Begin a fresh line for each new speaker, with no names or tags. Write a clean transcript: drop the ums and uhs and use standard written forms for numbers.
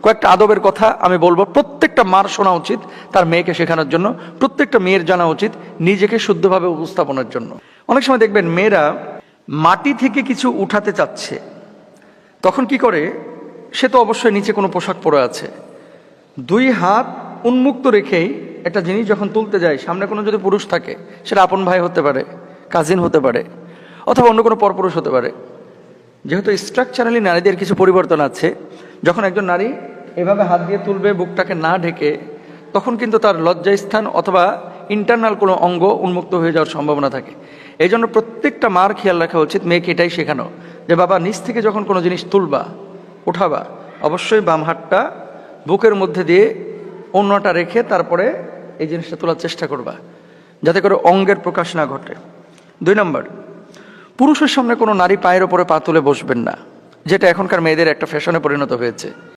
কয়েকটা আদবের কথা আমি বলবো, প্রত্যেকটা মার শোনা উচিত তার মেয়েকে শেখানোর জন্য, প্রত্যেকটা মেয়ের জানা উচিত নিজেকে শুদ্ধভাবে উপস্থাপনের জন্য। অনেক সময় দেখবেন মেয়েরা মাটি থেকে কিছু উঠাতে চাচ্ছে, তখন কি করে, সে তো অবশ্যই নিচে কোনো পোশাক পরে আছে, দুই হাত উন্মুক্ত রেখেই একটা জিনিস যখন তুলতে যায়, সামনে কোনো যদি পুরুষ থাকে, সেটা আপন ভাই হতে পারে, কাজিন হতে পারে, অথবা অন্য কোনো পরপুরুষ হতে পারে। যেহেতু স্ট্রাকচারালি নারীদের কিছু পরিবর্তন আছে, যখন একজন নারী এভাবে হাত দিয়ে তুলবে বুকটাকে না ঢেকে, তখন কিন্তু তার লজ্জাস্থান অথবা ইন্টারনাল কোনো অঙ্গ উন্মুক্ত হয়ে যাওয়ার সম্ভাবনা থাকে। এই জন্য প্রত্যেকটা মার খেয়াল রাখা উচিত, মেয়েকে এটাই শেখানো যে বাবা নিচ থেকে যখন কোনো জিনিস তুলবা, উঠাবা, অবশ্যই বাম হাতটা বুকের মধ্যে দিয়ে অন্যটা রেখে তারপরে এই জিনিসটা তোলার চেষ্টা করবা, যাতে করে অঙ্গের প্রকাশ না ঘটে। 2 নম্বর, পুরুষের সামনে কোনো নারী পায়ের ওপরে পা তুলে বসবেন না, যেটা এখনকার মেয়েদের একটা ফ্যাশনে পরিণত হয়েছে।